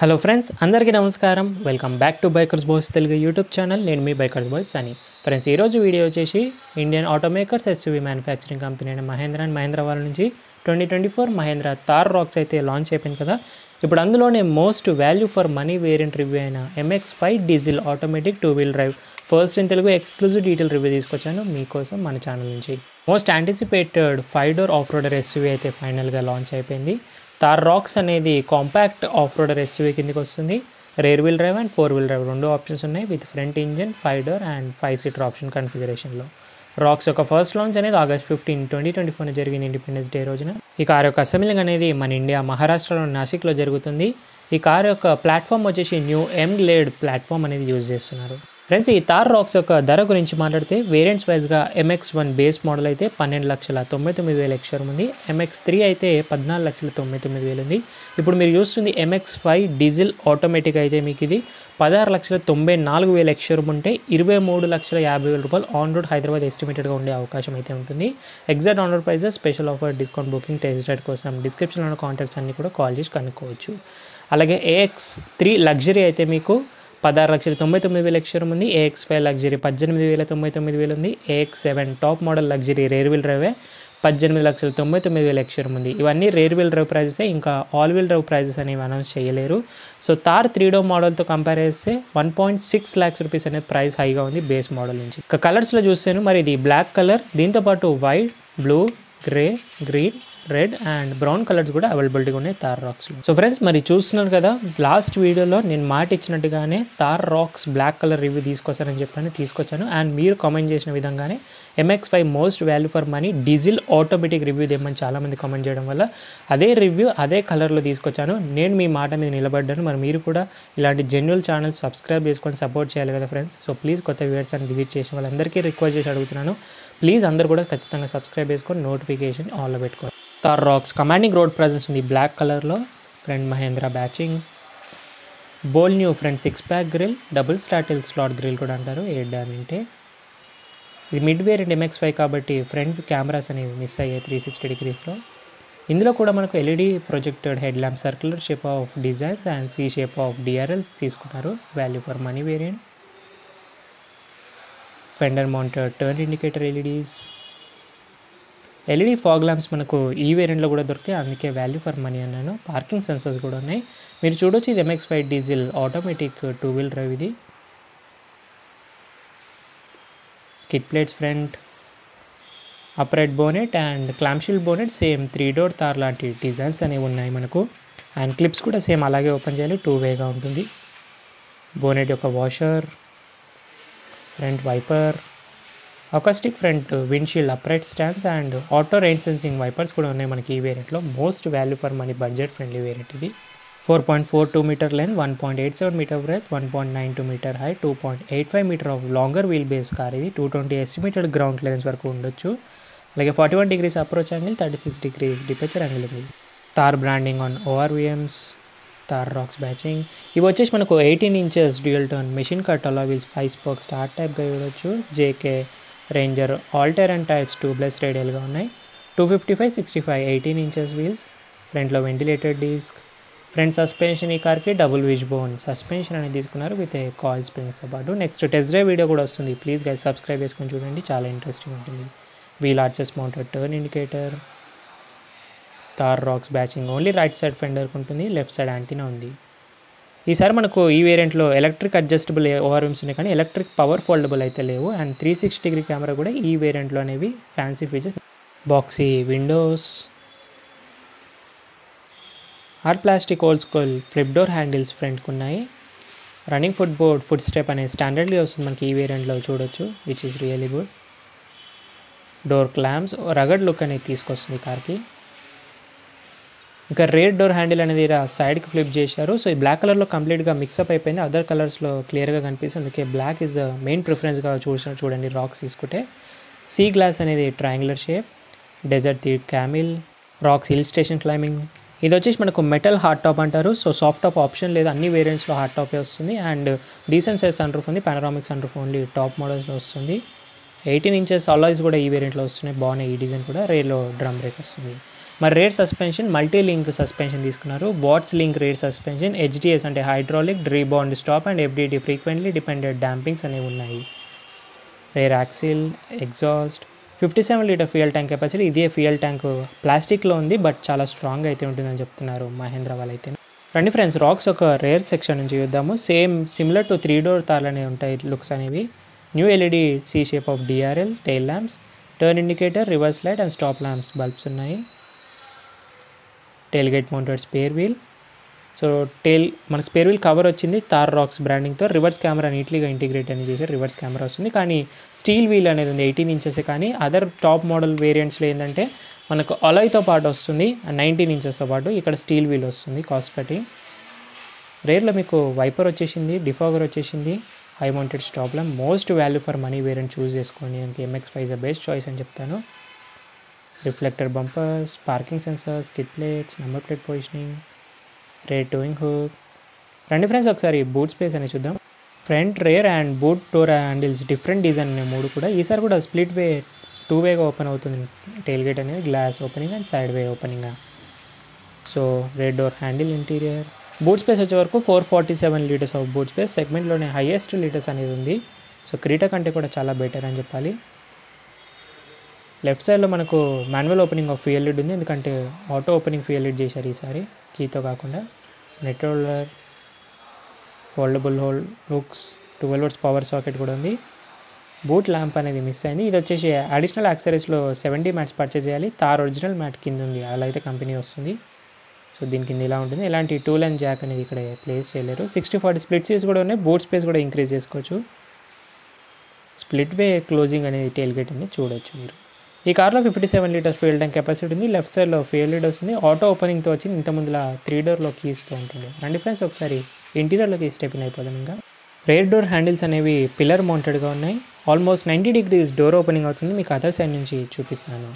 Hello friends, అందరికీ నమస్కారం. Welcome back to bikers boys Telugu YouTube channel. నేను మీ బైకర్స్ బాయ్స్ సనీ. ఫ్రెండ్స్, ఈరోజు వీడియో వచ్చేసి Indian automakers SUV manufacturing company అయిన మహేంద్ర అండ్ మహేంద్ర వాళ్ళ నుంచి 2024 మహేంద్ర థార్ రాక్స్ అయితే లాంచ్ అయిపోయింది కదా. ఇప్పుడు అందులోనే most value for money variant review అయిన MX-5 diesel automatic 2-wheel drive first in Telugu exclusive detail review తీసుకొచ్చాను మీకోసం మన ఛానల్ నుంచి. Most anticipated 5-door off roader SUV అయితే ఫైనల్గా లాంచ్ అయిపోయింది. థార్ రాక్స్ అనేది కాంపాక్ట్ ఆఫ్ రోడర్ ఎస్యూవీ కిందకి వస్తుంది. Rear wheel drive and 4-wheel drive రెండు ఆప్షన్స్ ఉన్నాయి with front engine 5-door and 5-seater option కన్ఫిగరేషన్లో. రాక్స్ యొక్క ఫస్ట్ లాంచ్ అనేది August 15, 2024 జరిగింది, ఇండిపెండెన్స్ డే రోజున. ఈ కార్ యొక్క అసెంబ్లింగ్ అనేది మన ఇండియా మహారాష్ట్రలోని నాసిక్లో జరుగుతుంది. ఈ కార్ యొక్క ప్లాట్ఫామ్ వచ్చేసి న్యూ M-Glade ప్లాట్ఫామ్ అనేది యూజ్ చేస్తున్నారు. ఫ్రెండ్స్, ఈ థార్ రాక్స్ యొక్క ధర గురించి మాట్లాడితే వేరియంట్స్ వైజ్గా MX-1 బేస్ మోడల్ అయితే 12,99,000 ఎక్స్షోరూమ్ ఉంది. MX-3 అయితే 14,99,000 ఉంది. ఇప్పుడు మీరు చూస్తుంది MX-5 డీజిల్ ఆటోమేటిక్ అయితే మీకు ఇది 16,94,000 ఎక్స్షోరూమ్ ఉంటే 23,50,000 రూపాయలు ఆన్ రోడ్ హైదరాబాద్ ఎస్టిమేటెడ్గా ఉండే అవకాశం అయితే ఉంటుంది. Exact on road prices, special offer, discount, booking, test ride కోసం డిస్క్రిప్షన్లో ఉన్న కాంటాక్ట్స్ అన్ని కూడా కాల్ చేసి కనుక్కోవచ్చు. అలాగే AX3 లగ్జరీ అయితే మీకు 16,99,000 ఎక్స్షోరూమ్ ఉంది. AX-5 లగ్జరీ 18,99,000 ఉంది. AX-7 top model luxury rear wheel డ్రైవే 18,99,000 ఎక్స్షోరూమ్ ఉంది. ఇవన్నీ రేర్ వీల్ డ్రైవ్ ప్రైజెస్, ఇంకా ఆల్ వీల్ డ్రైవ్ ప్రైజెస్ అనేవి అనౌన్స్ చేయలేరు. సో థార్ 3-door మోడల్తో కంపేర్ చేస్తే 1.6 lakhs రూపీస్ అనేది ప్రైస్ హైగా ఉంది బేస్ మోడల్ నుంచి. ఇక కలర్స్లో చూస్తాను, మరి ఇది బ్లాక్ కలర్, దీంతోపాటు white, blue, grey, green, red and brown colours కూడా అవైలబిలిటీగా ఉన్నాయి థార్ రాక్స్లో. సో ఫ్రెండ్స్, మరి చూస్తున్నారు కదా, లాస్ట్ వీడియోలో నేను మాట ఇచ్చినట్టుగానే Thar Roxx black colour review తీసుకొచ్చాను. అండ్ మీరు కామెంట్ చేసిన విధంగానే MX-5 most value for money diesel automatic review దేమని చాలామంది కామెంట్ చేయడం వల్ల అదే రివ్యూ అదే కలర్లో తీసుకొచ్చాను. నేను మీ మాట మీద నిలబడ్డాను. మరి మీరు కూడా ఇలాంటి జెన్యుల్ ఛానల్స్ సబ్స్క్రైబ్ చేసుకొని సపోర్ట్ చేయాలి కదా ఫ్రెండ్స్. సో ప్లీజ్ కొత్త వ్యూవర్స్ అని విజిట్ చేసిన వాళ్ళందరికీ రిక్వెస్ట్ చేసి అడుగుతున్నాను, ప్లీజ్ అందరు కూడా ఖచ్చితంగా సబ్స్క్రైబ్ చేసుకొని నోటిఫికేషన్ ఆన్లో పెట్టుకోండి. Thar Roxx commanding road presence ఉంది బ్లాక్ కలర్లో. Front Mahindra badging, bold new front 6-pack grille, double స్టాటిల్ స్లాట్ గ్రిల్ కూడా అంటారు, 8 డ్యామ్ ఇంటేక్స్. ఇది మిడ్ వేరియంట్ MX-5 కాబట్టి ఫ్రంట్ కెమెరాస్ అనేవి మిస్ అయ్యాయి 360 degreesలో. ఇందులో కూడా మనకు LED projected head lamp, circular shape of designs and C shape of DRLs తీసుకున్నారు, value for money variant. Fender mounted turn indicator LEDs, LED fog lamps మనకు ఈ వేరియంట్లో కూడా దొరుకుతాయి, అందుకే వాల్యూ ఫర్ మనీ అన్నాను. పార్కింగ్ సెన్సర్స్ కూడా ఉన్నాయి. మీరు చూడొచ్చు, ఇది MX-5 డీజిల్ ఆటోమేటిక్ 2-wheel డ్రైవ్. ఇది skid plates front, upright bonnet and clamshell bonnet same 3-door Thar లాంటి డిజైన్స్ అనేవి ఉన్నాయి మనకు. అండ్ క్లిప్స్ కూడా సేమ్ అలాగే ఓపెన్ చేయాలి, 2-wayగా ఉంటుంది. బోనెట్ యొక్క washer, front wiper, acoustic front windshield, upright stands and auto rain sensing wipers కూడా ఉన్నాయి మనకి ఈ వేరియంట్లో. Most value for money budget friendly variant ఇది. 4.42 metre length, 1.87 metre breadth, 1.92 metre height, 2.85 metre of longer wheel base car ఇది. 220 estimated ground clearance వరకు ఉండొచ్చు. అలాగే 41 degrees approach angle, 36 degrees departure angle ఉంది. Thar branding on ORVMs, Thar Roxx badging. ఇవి వచ్చేసి మనకు 18 inches dual tone machine cut alloy wheels, 5-spoke star టైప్గా ఇవ్వచ్చు. JK Ranger all terrain and tyres tubeless రేడియల్గా ఉన్నాయి. 255/65 18 inches వీల్స్. ఫ్రంట్లో వెంటిలేటెడ్ డిస్క్. ఫ్రంట్ సస్పెన్షన్ ఈ కార్కి డబుల్ విష్ బోన్ సస్పెన్షన్ అనేది తీసుకున్నారు విత్ కాయిల్ స్ప్రింగ్స్తో పాటు. నెక్స్ట్ టెస్ట్ డ్రైవ్ వీడియో కూడా వస్తుంది, ప్లీజ్ గైస్ సబ్స్క్రైబ్ చేసుకొని చూడండి, చాలా ఇంట్రెస్టింగ్ ఉంటుంది. Wheel arches mounted turn indicator. Thar Roxx badging only right side ఫెండర్కి ఉంటుంది, లెఫ్ట్ సైడ్ యాంటీనా ఉంది. ఈసారి మనకు ఈ వేరియంట్లో ఎలక్ట్రిక్ అడ్జస్టబుల్ ORVMs ఉన్నాయి కానీ ఎలక్ట్రిక్ పవర్ ఫోల్డబుల్ అయితే లేవు. అండ్ 360 degree కెమెరా కూడా ఈ వేరియంట్లో అనేవి fancy features. Boxy Windows, hard plastic old school flip door handles ఫ్రంట్కి ఉన్నాయి. Running foot board, foot step అనేది స్టాండర్డ్లీ వస్తుంది మనకి ఈ వేరియంట్లో చూడొచ్చు, which is really good. Door clamps రగడ్ look అనేది తీసుకొస్తుంది కార్కి. ఇంకా రేర్ డోర్ హ్యాండిల్ అనేది సైడ్కి ఫ్లిప్ చేశారు. సో ఈ బ్లాక్ కలర్లో కంప్లీట్గా మిక్సప్ అయిపోయింది, అదర్ కలర్స్లో క్లియర్గా కనిపిస్తుంది, అందుకే బ్లాక్ ఈజ్ ద మెయిన్ ప్రిఫరెన్స్గా చూడండి రాక్స్ తీసుకుంటే. సీ గ్లాస్ అనేది ట్రయాంగులర్ షేప్. డెజర్ట్ థీడ్ camel. Roxx hill station climbing. ఇది వచ్చేసి మనకు మెటల్ హార్డ్ టాప్ అంటారు. సో సాఫ్ట్ టాప్ ఆప్షన్ లేదు, అన్ని వేరియంట్స్లో హార్డ్ టాపే వస్తుంది. And decent size sun roof ఉంది, panoramic sun roof only top మోడల్స్లో వస్తుంది. 18 inches అలాయ్స్ కూడా ఈ వేరియంట్లో వస్తున్నాయి, బాగున్నాయి ఈ డిజైన్ కూడా. రేర్లో డ్రమ్ బ్రేక్ వస్తుంది. మరి rear suspension multi link suspension తీసుకున్నారు. Watts link rear suspension, HDS అంటే hydraulic rebound stop and FDT frequently dependent dampings అనేవి ఉన్నాయి. Rear axle, exhaust, 57 litre fuel tank capacity. ఇదే ఫ్యూయల్ ట్యాంక్ ప్లాస్టిక్లో ఉంది, బట్ చాలా స్ట్రాంగ్ అయితే ఉంటుందని చెప్తున్నారు మహేంద్ర వాళ్ళైతే. రండి ఫ్రెండ్స్, రాక్స్ ఒక రేర్ సెక్షన్ నుంచి చూద్దాము. సిమిలర్ టు 3 డోర్ తార్లు అనేవి ఉంటాయి లుక్స్ అనేవి. New LED C shape of DRL, tail lamps, turn indicator, reverse light and stop lamps bulbs ఉన్నాయి. Tail gate mounted spare wheel. So మనకు స్పేర్ వీల్ కవర్ వచ్చింది Thar Roxx బ్రాండింగ్తో. Reverse camera neatly integrate అని చేశారు. Reverse camera వస్తుంది, కానీ steel wheel అనేది ఉంది 18 ఇంచెస్. కానీ అదర్ టాప్ మోడల్ వేరియంట్స్లో ఏంటంటే మనకు అలాయ్తో పాటు వస్తుంది 19 ఇంచెస్తో పాటు. ఇక్కడ స్టీల్ వీల్ వస్తుంది కాస్ట్ కటింగ్. రేర్లో మీకు వైపర్ వచ్చేసింది, డిఫాగర్ వచ్చేసింది, high mounted stop lamp. Most value for money variant choose చేసుకోండి. MX-5 is the best choice అని చెప్తాను. Reflector bumpers, parking sensors, skid plates, number plate positioning, rear towing hook. రండి friends, ఒకసారి boot space అనేది చూద్దాం. Front, rear and boot door handles different design ఉన్నాయి 3 కూడా. ఈసారి కూడా స్ప్లిట్ వే 2 వేగా ఓపెన్ అవుతుంది టెయిల్ గేట్ అనేది, glass opening and side way opening. So rear door handle, interior. Boot space వచ్చే వరకు 447 లీటర్స్ ఆఫ్ బూట్ స్పేస్. సెగ్మెంట్లోనే హైయెస్ట్ లీటర్స్ అనేది ఉంది. సో క్రీటా కంటే కూడా చాలా బెటర్ అని చెప్పాలి. లెఫ్ట్ సైడ్లో మనకు manual opening of fuel lid ఉంది, ఎందుకంటే ఆటో ఓపెనింగ్ ఫ్యూయల్ లిడ్ చేశారు ఈసారి కీతో కాకుండా. Net holder, foldable hooks, 12 volts power socket కూడా ఉంది. బూట్ ల్యాంప్ అనేది మిస్ అయింది. ఇది వచ్చేసి అడిషనల్ యాక్సెసరీస్లో 70 మ్యాట్స్ పర్చేస్ చేయాలి. తార్ ఒరిజినల్ మ్యాట్ కింద ఉంది, అలా అయితే కంపెనీ వస్తుంది. సో దీని కింద ఇలా ఉంటుంది. ఇలాంటి టూల్ అండ్ జాక్ అనేది ఇక్కడ ప్లేస్ చేయలేరు. 60/40 స్ప్లిట్ సీట్స్ కూడా ఉన్నాయి. బూట్ స్పేస్ కూడా ఇంక్రీజ్ చేసుకోవచ్చు. స్ప్లిట్ వే క్లోజింగ్ అనేది టెయిల్ గేట్ అనేది చూడొచ్చు మీరు. ఈ కార్లో 57 లీటర్స్ ఫ్యూయల్ ట్యాంక్ కెపాసిటీ ఉంది. లెఫ్ట్ సైడ్లో ఫ్యూయల్ లిడ్ వస్తుంది. ఆటో ఓపెనింగ్తో వచ్చింది. ఇంత ముందులా 3 డోర్లో కీస్తో ఉంటుంది. రండి ఫ్రెండ్స్, ఒకసారి ఇంటీరియర్లోకి స్టెప్ ఇన్ అయిపోదాం. ఇంకా రేర్ డోర్ హ్యాండిల్స్ అనేవి పిల్లర్ మౌంటెడ్గా ఉన్నాయి. ఆల్మోస్ట్ 90 degrees డోర్ ఓపెనింగ్ అవుతుంది. మీకు అదర్ సైడ్ నుంచి చూపిస్తాను.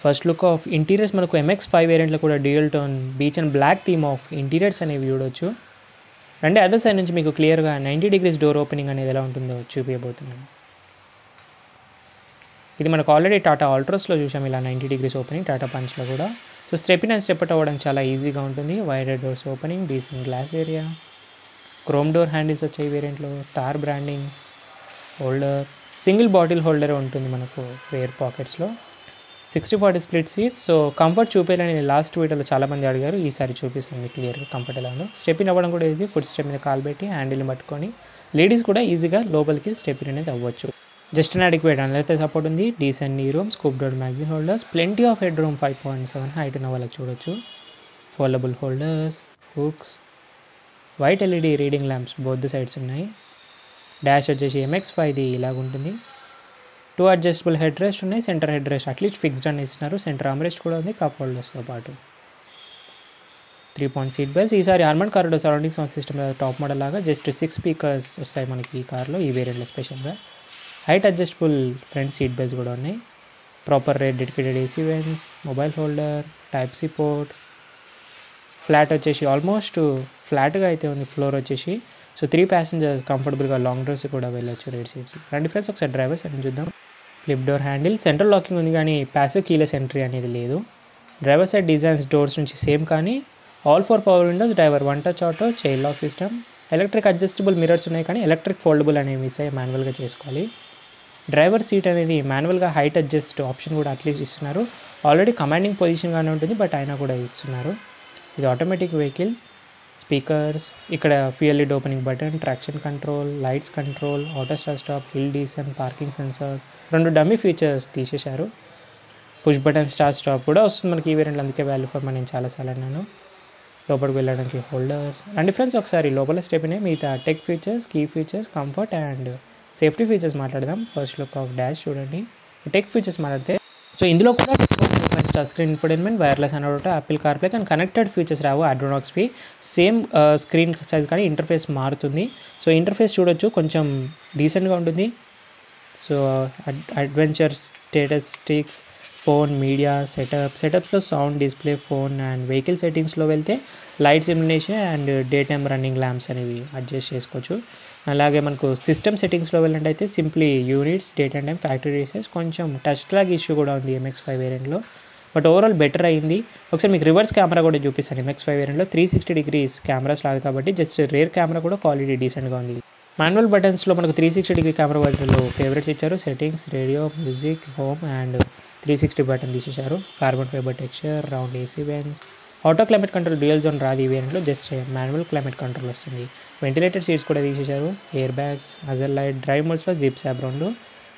ఫస్ట్ లుక్ ఆఫ్ ఇంటీరియర్స్ మనకు MX-5 వేరియంట్లో కూడా dual tone beige and black theme of interiors అనేవి చూడొచ్చు. రండి, అదర్ సైడ్ నుంచి మీకు క్లియర్గా 90 degrees డోర్ ఓపెనింగ్ అనేది ఎలా ఉంటుందో చూపించబోతున్నాను. ఇది మనకు ఆల్రెడీ టాటా ఆల్ట్రోస్లో చూసాం ఇలా 90 degrees ఓపెనింగ్, టాటా పంచ్లో కూడా. So step in and step out అవ్వడం చాలా ఈజీగా ఉంటుంది. Wider doors opening, decent glass area, chrome door handles వచ్చాయి వేరియంట్లో, Thar branding, holder, single bottle holder ఉంటుంది మనకు రేర్ పాకెట్స్లో. 60/40 స్ప్లిట్ సీట్స్. సో కంఫర్ట్ చూపించాలని లాస్ట్ వీడియోలో చాలామంది అడిగారు, ఈసారి చూపిస్తాను మీకు క్లియర్గా కంఫర్ట్ ఎలా ఉందో. స్టెప్ ఇన్ అవ్వడం కూడా ఈజీ. ఫుట్ స్టెప్ మీద కాలు పెట్టి హ్యాండిల్ని పట్టుకొని లేడీస్ కూడా ఈజీగా లోపలికి స్టెప్ ఇన్ అనేది అవ్వచ్చు. జస్ట్ అండ్ అడిక్వేట్ అయితే సపోర్ట్ ఉంది. డీసెంట్ నీ room, scoop door magazine holders, plenty of head room, 5.7 height ఉన్న వాళ్ళకి చూడొచ్చు. Foldable holders, hooks, white LED reading lamps both sides ఉన్నాయి. డాష్ వచ్చేసి MX-5 ఇలాగుంటుంది. 2 అడ్జస్టబుల్ హెడ్ రెస్ట్ ఉన్నాయి. Centre head rest at least fixed అని ఇస్తున్నారు. సెంటర్ ఆర్మ్రెస్ట్ కూడా ఉంది కప్ హోల్డర్స్తో పాటు. 3-point seat belts. ఈసారి Harman Kardon surrounding sound system top model లాగా జస్ట్ 6 స్పీకర్స్ వస్తాయి మనకి ఈ కార్లో, ఈ వేరియంట్లో స్పెషల్గా. Height adjustable front seat belts కూడా ఉన్నాయి. Proper rear dedicated AC vents, mobile holder, type C port. Flat వచ్చేసి ఆల్మోస్ట్ ఫ్లాట్గా అయితే ఉంది ఫ్లోర్ వచ్చేసి. సో 3 passengers కంఫర్టబుల్గా లాంగ్ డ్రైవ్స్ కూడా వెళ్ళొచ్చు రేర్ సీట్స్. రండి ఫ్రెండ్స్, ఒకసారి డ్రైవర్ సైడ్ చూద్దాం. Flip door handle, central locking ఉంది కానీ ప్యాసివ్ కీలెస్ ఎంట్రీ అనేది లేదు. డ్రైవర్ సైడ్ డిజైన్స్ డోర్స్ నుంచి సేమ్ కానీ all 4 power windows, driver 1 touch auto, child lock system, electric adjustable mirrors ఉన్నాయి కానీ ఎలక్ట్రిక్ ఫోల్డబుల్ అనేవి మిస్ అయ్యి మాన్యువల్గా చేసుకోవాలి. డ్రైవర్ సీట్ అనేది మాన్యువల్గా హైట్ అడ్జస్ట్ ఆప్షన్ కూడా అట్లీస్ట్ ఇస్తున్నారు. ఆల్రెడీ కమాండింగ్ పొజిషన్గానే ఉంటుంది, బట్ అయినా కూడా ఇస్తున్నారు. ఇది ఆటోమేటిక్ వెహికల్. స్పీకర్స్, ఇక్కడ fuel lid opening button, traction control, lights control, auto stop, hill decent, parking sensors, 2 dummy features తీసేశారు. పుష్ బటన్ స్టాప్ కూడా వస్తుంది మనకి ఈ వేరియంట్లో, అందుకే వాల్యూ ఫర్ మనీ నేను చాలాసార్లు అన్నాను. లోపలికి వెళ్ళడానికి హోల్డర్స్. అండ్ ఫ్రెండ్స్, ఒకసారి లోపల స్టెప్ అయినాయి మిగతా tech features, key features, comfort and safety features మాట్లాడదాం. ఫస్ట్ లుక్ ఆఫ్ డాష్ చూడండి. టెక్ ఫీచర్స్ మాట్లాడితే సో ఇందులో కూడా touch screen infotainment, wireless Android, Apple CarPlay and connected features రావు. అడ్రోనాక్స్వి సేమ్ స్క్రీన్ సైజ్ కానీ ఇంటర్ఫేస్ మారుతుంది. సో ఇంటర్ఫేస్ చూడొచ్చు, కొంచెం డీసెంట్గా ఉంటుంది. So adventure statistics, phone, media, సెటప్స్లో sound, display, phone and vehicle సెట్టింగ్స్లో వెళ్తే lights illumination and day time running lamps అనేవి అడ్జస్ట్ చేసుకోవచ్చు. అలాగే మనకు సిస్టమ్ సెట్టింగ్స్లో వెళ్ళినట్టయితే simply units, date and time, factory resets, కొంచెం టచ్ లాగ్ ఇష్యూ కూడా ఉంది MX-5 వేరియంట్లో. బట్ ఓవరాల్ బెటర్ అయింది. ఒకసారి మీకు రివర్స్ కెమెరా కూడా చూపిస్తాను. MX5 వేరియంట్లో 360 డిగ్రీస్ కెమెరాస్ రాదు కాబట్టి జస్ట్ రేర్ కెమెరా కూడా క్వాలిటీ డీసెంట్గా ఉంది. మాన్యువల్ బటన్స్లో మనకు 360 డిగ్రీ కెమెరా వాళ్ళు ఫేవరెట్స్ ఇచ్చారు. Settings, radio, music, home and 360 button తీసేశారు. Carbon fibre texture, round AC vents, auto climate control dual zone రాదు ఈ వేరియంట్లో, జస్ట్ మాన్యువల్ క్లైమేట్ కంట్రోల్ వస్తుంది. వెంటిలేటెడ్ సీట్స్ కూడా తీసేశారు. ఎయిర్ బ్యాగ్స్, అజల్ లైట్, డ్రైవ్ మోడ్స్లో జిప్ శాప్ రెండు,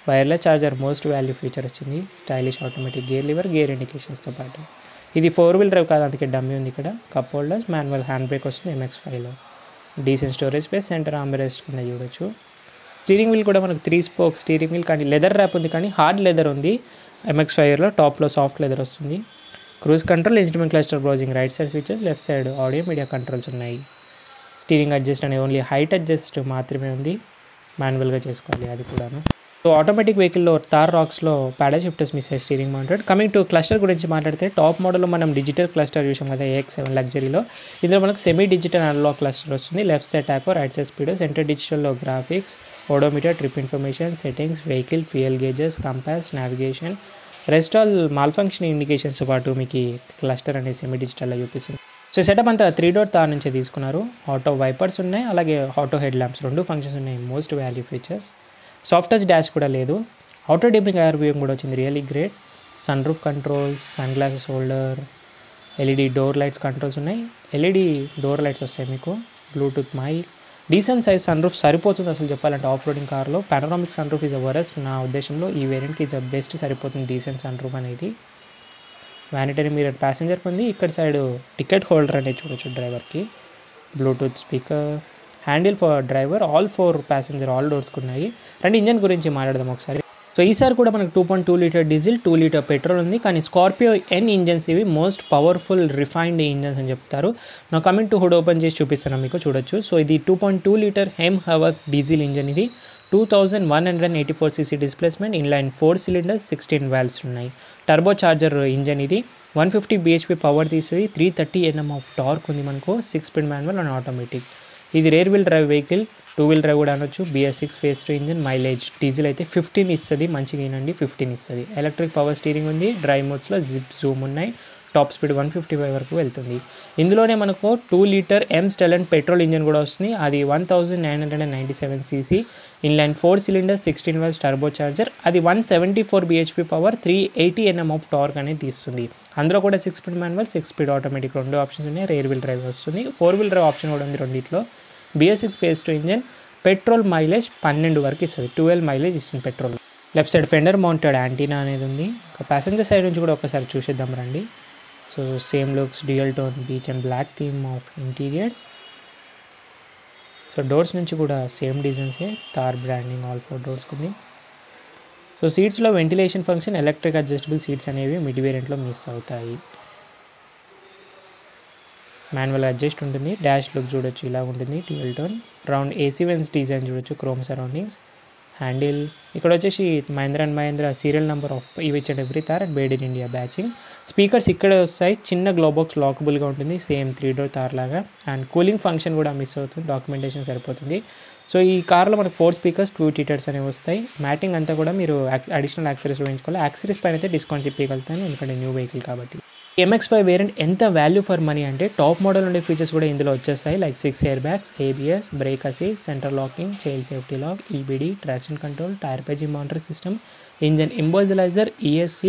wireless charger most value feature వచ్చింది. Stylish automatic gear liver, gear ఇండికేషన్స్తో పాటు. ఇది 4-wheel డ్రైవ్ కాదు, అందుకే డమ్మీ ఉంది ఇక్కడ. Cup holders, manual hand brake వస్తుంది MX5లో. Decent storage space, centre armrest కింద చూడొచ్చు. స్టీరింగ్ వీల్ కూడా మనకు 3 స్పోక్ స్టీరింగ్ వీల్, కానీ లెదర్ ర్యాప్ ఉంది, కానీ హార్డ్ లెదర్ ఉంది. MX5లో టాప్లో సాఫ్ట్ లెదర్ వస్తుంది. Cruise control, instrument cluster browsing, right side switches, left side audio media controls ఉన్నాయి. స్టీరింగ్ అడ్జస్ట్ అనేది ఓన్లీ హైట్ అడ్జస్ట్ మాత్రమే ఉంది, మాన్యువల్గా చేసుకోవాలి అది కూడాను. సో ఆటోమేటిక్ వెహికల్లో థార్ రాక్స్లో ప్యాడల్ షిఫ్టర్స్ మిస్ అయ్యి steering mounted. Coming to cluster గురించి మాట్లాడితే టాప్ మోడల్లో మనం డిజిటల్ క్లస్టర్ చూసాం కదా AX7 లగ్జరీలో. ఇందులో మనకు సెమీ డిజిటల్ అనలాగ్ క్లస్టర్ వస్తుంది. Left side tacho, right side speedo, centre డిజిటల్లో graphics, odometer, trip information, settings, vehicle, fuel gauges, compass, navigation, rest all malfunction ఇండికేషన్స్తో పాటు మీకు ఈ క్లస్టర్ అనేది సెమీ డిజిటల్లో చూపిస్తుంది. సో సెటప్ అంతా 3-door తార్ నుంచే తీసుకున్నారు. ఆటో వైపర్స్ ఉన్నాయి, అలాగే ఆటో హెడ్ ల్యాంప్స్, 2 ఫంక్షన్స్ ఉన్నాయి. Most value features. Soft touch dash కూడా లేదు. ఆటో డిప్పింగ్ ఎయిర్ వ్యూయింగ్ కూడా వచ్చింది, really great. Sun roof controls, sun glasses holder, LED door lights controls ఉన్నాయి. LED డోర్ లైట్స్ వస్తాయి మీకు. Bluetooth mic, decent size sun roof సరిపోతుంది అసలు చెప్పాలంటే ఆఫ్ రోడింగ్ కార్లో. Panoramic sun roof is a worst నా ఉద్దేశంలో. ఈ వేరియంట్కి ఈజ్ అ బెస్ట్ సరిపోతుంది డీసెంట్ సన్ రూఫ్ అనేది. వ్యానిటరీ మిర్రర్ ప్యాసింజర్కి ఉంది. ఇక్కడ సైడ్ టికెట్ హోల్డర్ అనేది చూడొచ్చు డ్రైవర్కి. Bluetooth speaker, handle for driver, all 4 passenger all డోర్స్కి ఉన్నాయి. రండి ఇంజన్ గురించి మాట్లాడదాం ఒకసారి. సో ఈసారి కూడా మనకు 2.2 లీటర్ డీజిల్, 2 లీటర్ పెట్రోల్ ఉంది. కానీ స్కార్పియో N ఇంజన్స్ ఇవి మోస్ట్ పవర్ఫుల్ రిఫైన్డ్ ఇంజన్స్ అని చెప్తారు. నా కమింగ్ టు హుడ్ ఓపెన్ చేసి చూపిస్తాను మీకు, చూడొచ్చు. సో ఇది 2.2 litre mHawk diesel engine. ఇది 2184cc displacement, inline 4 cylinders, 16 valves ఉన్నాయి. టర్బో చార్జర్ ఇంజన్ ఇది. 150 bhp పవర్ తీస్తుంది. 330 Nm ఆఫ్ టార్క్ ఉంది మనకు. 6-speed manual and automatic. ఇది rear wheel drive vehicle, 2-wheel drive కూడా అనొచ్చు. BS6 phase 2 engine. Mileage diesel అయితే 15 ఇస్తుంది, మంచిగా ఏనండి 15 ఇస్తుంది. ఎలక్ట్రిక్ పవర్ స్టీరింగ్ ఉంది. డ్రైవ్ మోడ్స్లో జిప్ జూమ్ ఉన్నాయి. టాప్ స్పీడ్ 155 వరకు వెళ్తుంది. ఇందులోనే మనకు 2 litre M Stellent petrol engine కూడా వస్తుంది. అది 1997cc, inline 4 cylinders, 16 valves, turbo charger. అది 174 bhp power, 380 Nm of torque అనేది తీస్తుంది. అందులో కూడా 6-speed manual, 6-speed automatic 2 options ఉన్నాయి. రేర్ వీల్ డ్రైవ్ వస్తుంది. 4-wheel డ్రైవ్ ఆప్షన్ కూడా ఉంది రెండిట్లో. BS6 phase 2 engine. Petrol mileage 12 వరకు ఇస్తుంది. 12 మైలేజ్ ఇస్తుంది petrol. Left side fender mounted antenna అనేది ఉంది. ప్యాసింజర్ సైడ్ నుంచి కూడా ఒకసారి చూసేద్దాం రండి. So same looks, dual tone beige and black theme of interiors. So doors నుంచి కూడా సేమ్ డిజైన్సే, తార్ బ్రాండింగ్ ఆల్ 4 డోర్స్కి ఉంది. సో సీట్స్లో ventilation function, electric adjustable seats అనేవి మిడ్ వేరియంట్లో మిస్ అవుతాయి. మాన్యువల్ అడ్జస్ట్ ఉంటుంది. డాష్ లుక్ చూడొచ్చు, ఇలా ఉంటుంది dual tone. Round AC vents design చూడొచ్చు, క్రోమ్ సరౌండింగ్స్. హ్యాండిల్ ఇక్కడ వచ్చేసి Mahindra and Mahindra serial number of each and every Thar and made in India badging. Speakers ఇక్కడే వస్తాయి. చిన్న గ్లోబాక్స్ లాకబుల్గా ఉంటుంది, సేమ్ 3-door తార్ లాగా. అండ్ కూలింగ్ ఫంక్షన్ కూడా మిస్ అవుతుంది, డాక్యుమెంటేషన్ సరిపోతుంది. సో ఈ కార్లో మనకు 4 స్పీకర్స్, 2 tweeters అనేవి వస్తాయి. మ్యాటింగ్ అంతా కూడా మీరు అడిషనల్ యాక్సరీస్ వేయించుకోవాలి. యాక్సరీస్ పైన అయితే డిస్కౌంట్స్ ఇప్పగలుగుతాను, ఎందుకంటే న్యూ వెహికల్ కాబట్టి. MX5 వేరియంట్ ఎంత వాల్యూ ఫర్ మనీ అంటే టాప్ మోడల్ ఉండే ఫీచర్స్ కూడా ఇందులో వచ్చేస్తాయి. Like 6 air bags, ABS, brake assist, centre locking, child safety lock, EBD, traction control, tyre పేజింగ్ monitor system, engine immobiliser, ESC,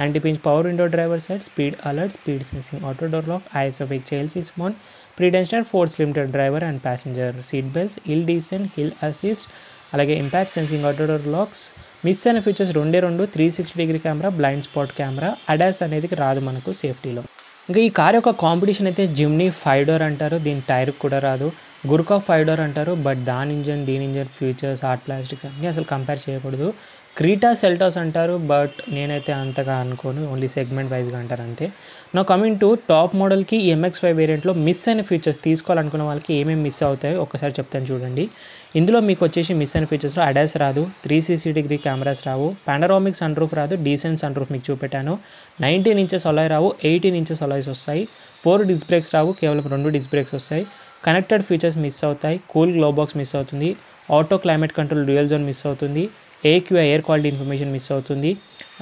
anti pinch power window driver side, speed alert, speed sensing, auto door lock, ISOFIX child seat mount, pretensioner force limited driver and passenger seat belts, hill descent, hill assist, అలాగే impact sensing, auto door lakhs. Miss అయిన features 2 360 degree camera, blind spot camera, ADAS అనేది రాదు మనకు సేఫ్టీలో. ఇంకా ఈ car యొక్క competition అయితే Jimny 5-door అంటారు, దీని టైర్ కూడా రాదు. గుర్కా 5-door అంటారు, బట్ దీని ఇంజన్ ఫీచర్స్, హార్డ్ ప్లాస్టిక్స్ అన్నీ అసలు కంపేర్ చేయకూడదు. క్రీటా సెల్టాస్ అంటారు, బట్ నేనైతే అంతగా అనుకోను, ఓన్లీ సెగ్మెంట్ వైజ్గా అంటారు అంతే. నా కమింగ్ టు టాప్ మోడల్కి MX5 వేరియంట్లో మిస్ అయిన ఫీచర్స్ తీసుకోవాలనుకున్న వాళ్ళకి ఏమేమి మిస్ అవుతాయో ఒకసారి చెప్తాను చూడండి. ఇందులో మీకు వచ్చేసి మిస్ అయిన ఫీచర్స్లో అడాస్ రాదు, 360 డిగ్రీ కెమెరాస్ రావు, పానరామిక్ సన్ రూఫ్ రాదు, డీసెంట్ సన్ రూఫ్ మీకు చూపెట్టాను, 19 ఇంచెస్ అలాయ్ రావు, 18 ఇంచెస్ అలాయ్స్ వస్తాయి, 4 డిస్క్ బ్రేక్స్ రావు, కేవలం 2 డిస్క్ బ్రేక్స్ వస్తాయి. కనెక్టెడ్ ఫీచర్స్ మిస్ అవుతాయి, కూల్ గ్లో బాక్స్ మిస్ అవుతుంది, auto climate control dual zone miss అవుతుంది, AQI air quality information miss అవుతుంది.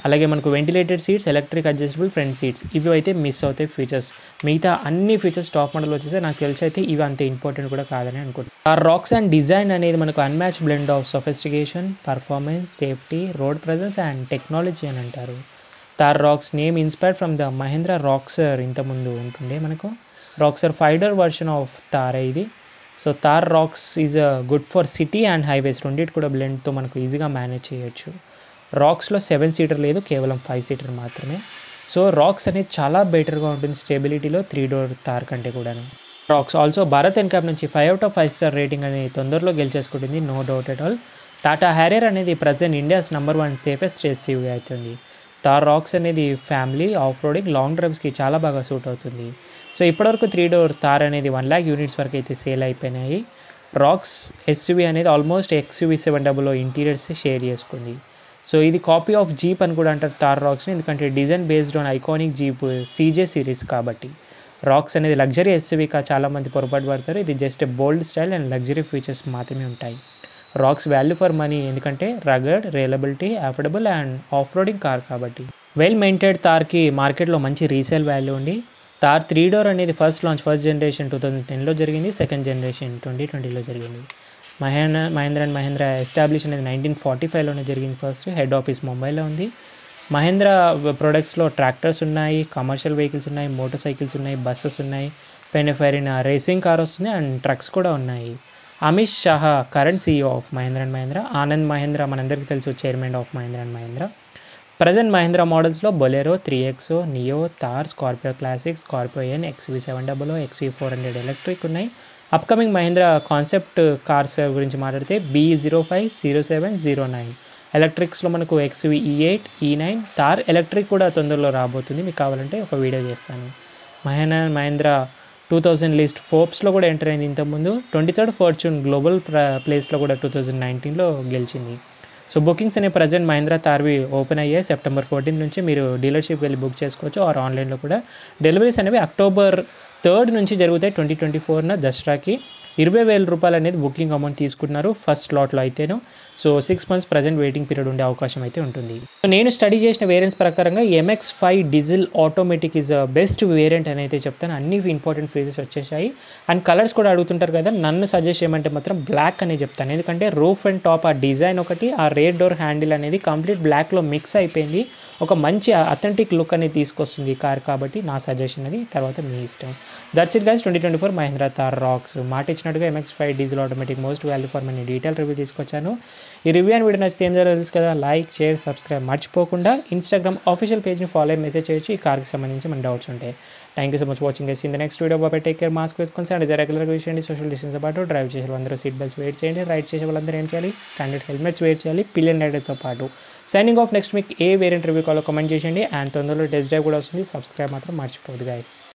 అలాగే మనకు ventilated seats, electric adjustable front seats ఇవి అయితే మిస్ అవుతాయి ఫీచర్స్. మిగతా అన్ని ఫీచర్స్ టాప్ మోడల్ వచ్చేసి నాకు తెలిసి అయితే ఇవి అంత ఇంపార్టెంట్ కూడా కాదని అనుకుంటున్నాను. ఆ రాక్స్ అండ్ డిజైన్ అనేది మనకు unmatched blend of sophistication, performance, safety, road presence and technology అని అంటారు. Thar Roxx name inspired from the Mahindra Roxor ఇంతకుముందు ఉంటుండే మనకు Roxor 5-door version of Thar ఇది. So Thar Roxx is good for city and highways రెండింటి కూడా బ్లెండ్తో మనకు ఈజీగా మేనేజ్ చేయొచ్చు. రాక్స్లో 7 సీటర్ లేదు, కేవలం 5 సీటర్ మాత్రమే. సో రాక్స్ అనేది చాలా బెటర్గా ఉంటుంది స్టెబిలిటీలో 3-door థార్ కంటే కూడాను. రాక్స్ ఆల్సో భారత్ ఎన్కాప్ నుంచి 5/5 స్టార్ రేటింగ్ అనేది తొందరలో గెలిచేసుకుంటుంది, no doubt at all. Tata Harrier అనేది present India's number 1 safest SUV అవుతుంది. థార్ రాక్స్ అనేది ఫ్యామిలీ, ఆఫ్ రోడింగ్, లాంగ్ డ్రైవ్స్కి చాలా బాగా సూట్ అవుతుంది. సో ఇప్పటివరకు 3-door థార్ అనేది 1 lakh యూనిట్స్ వరకు అయితే సేల్ అయిపోయినాయి. రాక్స్ ఎస్యూవీ అనేది ఆల్మోస్ట్ XUV 700 ఇంటీరియర్స్ షేర్ చేసుకుంది. సో ఇది కాపీ ఆఫ్ జీప్ అని కూడా అంటారు థార్ రాక్స్ని, ఎందుకంటే design based on iconic jeep CJ series కాబట్టి. రాక్స్ అనేది లగ్జరీ ఎస్యూవీగా చాలామంది పొరపాటు పడతారు. ఇది just bold style and luxury features మాత్రమే ఉంటాయి. రాక్స్ వాల్యూ ఫర్ మనీ, ఎందుకంటే రగడ్, reliability, affordable and off roading car కాబట్టి. వెల్ మెయింటైన్డ్ థార్కి మార్కెట్లో మంచి రీసేల్ వాల్యూ ఉంది. థార్ 3-door అనేది ఫస్ట్ జనరేషన్ 2010లో జరిగింది, సెకండ్ జనరేషన్ 2020లో జరిగింది. మహేంద్ర అండ్ మహేంద్ర ఎస్టాబ్లిష్ అనేది 1945లోనే జరిగింది. ఫస్ట్ హెడ్ ఆఫీస్ ముంబైలో ఉంది. మహేంద్ర ప్రొడక్ట్స్లో ట్రాక్టర్స్ ఉన్నాయి, కమర్షియల్ వెహికల్స్ ఉన్నాయి, మోటార్ సైకిల్స్ ఉన్నాయి, బస్సెస్ ఉన్నాయి, పెనెఫైరిన్ రేసింగ్ కార్ వస్తుంది అండ్ ట్రక్స్ కూడా ఉన్నాయి. Anish Shah current CEO of Mahindra and Mahindra. Anand Mahindra మనందరికీ తెలుసు, chairman of Mahindra and Mahindra. Present Mahindra మోడల్స్లో Bolero, 3XO, Neo, Thar, Scorpio Classic, Scorpio N, XUV 700, XUV 400 electric ఉన్నాయి. అప్కమింగ్ మహేంద్ర కాన్సెప్ట్ కార్స్ గురించి మాట్లాడితే BE05, 07, 09 ఎలక్ట్రిక్స్లో మనకు XUV E8, E9, Thar electric కూడా తొందరలో రాబోతుంది. మీకు కావాలంటే ఒక వీడియో చేస్తాను. మహేంద్ర 2000 లిస్ట్ ఫోర్బ్స్లో కూడా ఎంటర్ అయింది ఇంతకుముందు. 23rd ఫార్చ్యూన్ గ్లోబల్ ప్లేస్లో కూడా 2019లో గెలిచింది. సో బుకింగ్స్ అనే ప్రజెంట్ మహేంద్ర థార్వి ఓపెన్ అయ్యాయి. సెప్టెంబర్ 14 నుంచి మీరు డీలర్షిప్ వెళ్ళి బుక్ చేసుకోవచ్చు, ఆర్ ఆన్లైన్లో కూడా. డెలివరీస్ అనేవి అక్టోబర్ 3rd నుంచి జరుగుతాయి 2024న దసరాకి. 20,000 రూపాయలు అనేది బుకింగ్ అమౌంట్ తీసుకుంటున్నారు ఫస్ట్ స్లాట్లో అయితేను. So 6 months present waiting period ఉండే అవకాశం అయితే ఉంటుంది. సో నేను స్టడీ చేసిన వేరియంట్స్ ప్రకారంగా MX-5 diesel automatic is best variant అని అయితే చెప్తాను. అన్ని ఇంపార్టెంట్ ఫీచర్స్ వచ్చేసాయి అండ్ కలర్స్ కూడా అడుగుతుంటారు కదా, నన్ను సజెస్ట్ చేయమంటే మాత్రం బ్లాక్ అనే చెప్తాను. ఎందుకంటే రూఫ్ అండ్ టాప్ ఆ డిజైన్ ఒకటి, ఆ రేర్ డోర్ హ్యాండిల్ అనేది కంప్లీట్ బ్లాక్లో మిక్స్ అయిపోయింది. ఒక మంచి అథెంటిక్ లుక్ అనేది తీసుకొస్తుంది ఈ కార్ కాబట్టి నా సజెషన్ అది, తర్వాత మీ ఇష్టం. That's it guys, 2024 Mahindra Thar Roxx. మాట ఇచ్చినట్టుగా MX-5 diesel automatic most value for money detail review తీసుకొచ్చాను. ఈ రివ్యూ అండ్ వీడియో నచ్చితే ఏం జరగాలి తెలుసు కదా, లైక్, షేర్, సబ్స్క్రైబ్ మర్చిపోకుండా. ఇన్స్టాగ్రామ్ ఆఫీషియల్ పేజ్ని ఫాలో అయ్యి మెసేజ్ చేయొచ్చు ఈ కార్కి సంబంధించి మన డౌట్స్ ఉంటాయి. Thank you so much watching guys. In the next video బాబాయ్, టేక్ కేర్, మాస్క్ వేసుకొని అండ్ రెగ్యులర్గా యూస్ చేయండి. సోషల్ డిస్టెన్స్ పాటు డ్రైవ్ చేసే వాళ్ళందరూ సీట్ బెల్ట్స్ వెయిట్ చేయండి. రైడ్ చేసే వాళ్ళందరూ ఏం చేయాలి, స్టాండర్డ్ హెల్మెట్స్ వెయిట్ చేయాలి, పిల్లన్ రైడర్తో పాటు. Signing off. నెక్స్ట్ మీకు ఏ వేరియంట్ రివ్యూ కావాలో కామెంట్ చేయండి అండ్ తొందరలో టెస్ట్ డ్రైవ్ కూడా వస్తుంది. సబ్స్క్రైబ్ మాత్రం మర్చిపోదు గైస్.